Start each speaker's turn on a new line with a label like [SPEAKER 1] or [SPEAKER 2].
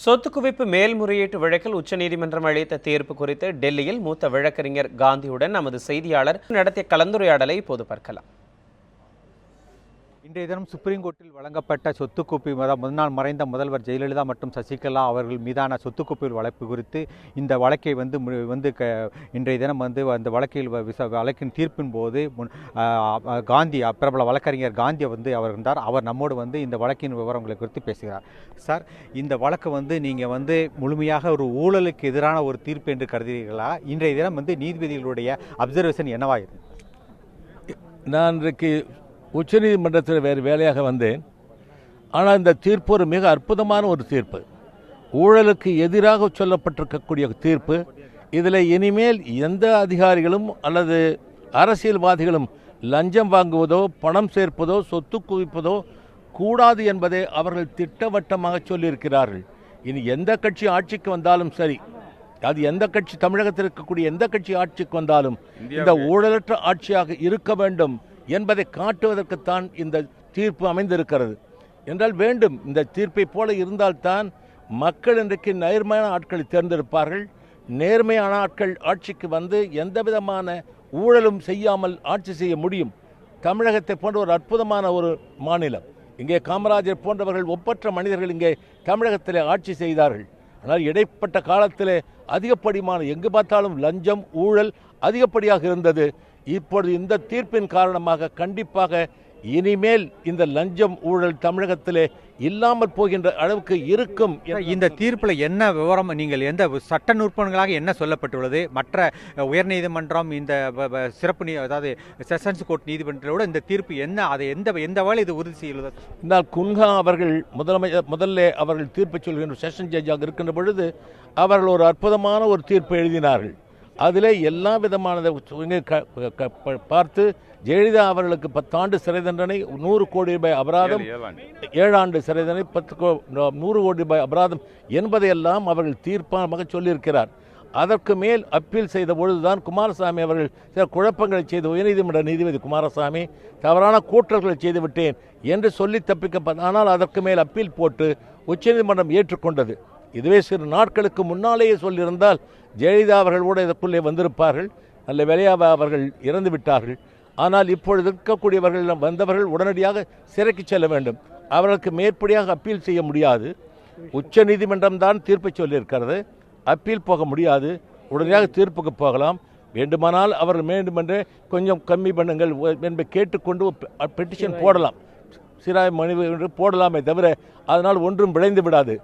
[SPEAKER 1] சொத்து குவிப்பு மேல்முறையீட்டு வழக்கில் உச்சநீதிமன்றம் அளித்த தீர்ப்பு குறித்து டெல்லியில் மூத்த வழக்கறிஞர் காந்தியுடன் நமது செய்தியாளர் நடத்திய கலந்துரையாடலை இப்போது பார்க்கலாம்.
[SPEAKER 2] இன்றைய தினம் சுப்ரீம் கோர்ட்டில் வழங்கப்பட்ட சொத்து குவிப்பு முன்னாள் மறைந்த முதல்வர் ஜெயலலிதா மற்றும் சசிகலா அவர்கள் மீதான சொத்து குவிப்பு வழக்கு குறித்து இந்த வழக்கை இன்றைய தினம் அந்த வழக்கின் தீர்ப்பின் போது காந்தி பிரபல வழக்கறிஞர் காந்தி அவர் இருந்தார். அவர் நம்மோடு இந்த வழக்கின் விவரங்களை குறித்து பேசுகிறார். சார், இந்த வழக்கு நீங்கள் முழுமையாக ஒரு ஊழலுக்கு எதிரான ஒரு தீர்ப்பு என்று கருதுகிறீர்களா? இன்றைய தினம் நீதிபதிகளுடைய அப்சர்வேஷன் என்னவா இருக்கு?
[SPEAKER 3] நான் இன்றைக்கு உச்சநீதிமன்றத்தில் வேறு வேலையாக வந்தேன். ஆனால் இந்த தீர்ப்பு ஒரு மிக அற்புதமான ஒரு தீர்ப்பு, ஊழலுக்கு எதிராக சொல்லப்பட்டிருக்கக்கூடிய தீர்ப்பு. இதில் இனிமேல் எந்த அதிகாரிகளும் அல்லது அரசியல்வாதிகளும் லஞ்சம் வாங்குவதோ பணம் சேர்ப்பதோ சொத்து குவிப்பதோ கூடாது என்பதை அவர்கள் திட்டவட்டமாக சொல்லியிருக்கிறார்கள். இனி எந்த கட்சி ஆட்சிக்கு வந்தாலும் சரி, அது எந்த கட்சி, தமிழகத்தில் இருக்கக்கூடிய எந்த கட்சி ஆட்சிக்கு வந்தாலும் இந்த ஊழலற்ற ஆட்சியாக இருக்க வேண்டும் என்பதை காட்டுவதற்குத்தான் இந்த தீர்ப்பு அமைந்திருக்கிறது. என்றால் வேண்டும், இந்த தீர்ப்பை போல இருந்தால்தான் மக்கள் இன்றைக்கு நேர்மையான ஆட்களை தேர்ந்தெடுப்பார்கள். நேர்மையான ஆட்கள் ஆட்சிக்கு எந்த விதமான ஊழலும் செய்யாமல் ஆட்சி செய்ய முடியும். தமிழகத்தை போன்ற ஒரு அற்புதமான ஒரு மாநிலம், இங்கே காமராஜர் போன்றவர்கள் ஒப்பற்ற மனிதர்கள் இங்கே தமிழகத்திலே ஆட்சி செய்தார்கள். ஆனால் இடைப்பட்ட காலத்திலே அதிகப்படியான எங்கு பார்த்தாலும் லஞ்சம் ஊழல் அதிகப்படியாக இருந்தது. இப்பொழுது இந்த தீர்ப்பின் காரணமாக கண்டிப்பாக இனிமேல் இந்த லஞ்சம் ஊழல் தமிழகத்திலே இல்லாமல் போகின்ற அளவுக்கு இருக்கும்.
[SPEAKER 2] இந்த தீர்ப்பில் என்ன விவரம், நீங்கள் எந்த சட்ட நுட்பங்களாக என்ன சொல்லப்பட்டுள்ளது? மற்ற உயர்நீதிமன்றம், இந்த சிறப்பு அதாவது செஷன்ஸ் கோர்ட் நீதிமன்றத்தோட இந்த தீர்ப்பு என்ன, அதை எந்த வேலை இது உறுதி செய்யுள்ளது?
[SPEAKER 3] இந்த குன்ஹா அவர்கள் முதல்ல அவர்கள் தீர்ப்பு சொல்கின்ற செஷன் ஜட்ஜாக இருக்கின்ற பொழுது அவர்கள் ஒரு அற்புதமான ஒரு தீர்ப்பு எழுதினார்கள். அதிலே எல்லா விதமான பார்த்து ஜெயலலிதா அவர்களுக்கு 10 ஆண்டு சிறை தண்டனை, 100 கோடி ரூபாய் அபராதம், 7 ஆண்டு சிறை தண்டனை, 100 கோடி ரூபாய் அபராதம் என்பதையெல்லாம் அவர்கள் தீர்ப்பாக சொல்லியிருக்கிறார். அதற்கு மேல் அப்பீல் செய்த பொழுதுதான் குமாரசாமி அவர்கள் சில குழப்பங்களை செய்து, உயர்நீதிமன்ற நீதிபதி குமாரசாமி தவறான கூற்றல்களை செய்துவிட்டேன் என்று சொல்லி தப்பிக்கப்பட்ட. ஆனால் அதற்கு மேல் அப்பீல் போட்டு உச்சநீதிமன்றம் ஏற்றுக்கொண்டது. இதுவே சிறு நாட்களுக்கு முன்னாலேயே சொல்லியிருந்தால் ஜெயலலிதா அவர்கள் கூட இதற்குள்ளே வந்திருப்பார்கள். நல்ல வேலையாக அவர்கள் இறந்து விட்டார்கள். ஆனால் இப்பொழுது இருக்கக்கூடியவர்கள் வந்தவர்கள் உடனடியாக சிறைக்கு செல்ல வேண்டும். அவர்களுக்கு மேற்படியாக அப்பீல் செய்ய முடியாது. உச்ச நீதிமன்றம் தான் தீர்ப்பை சொல்லியிருக்கிறது. அப்பீல் போக முடியாது. உடனடியாக தீர்ப்புக்கு போகலாம். வேண்டுமானால் அவர் வேண்டுமென்றே கொஞ்சம் கம்மி பண்ணுங்கள் என்பதை கேட்டுக்கொண்டு பெட்டிஷன் போடலாம், சிராய் மனு போடலாமே தவிர அதனால் ஒன்றும் விளைந்து விடாது.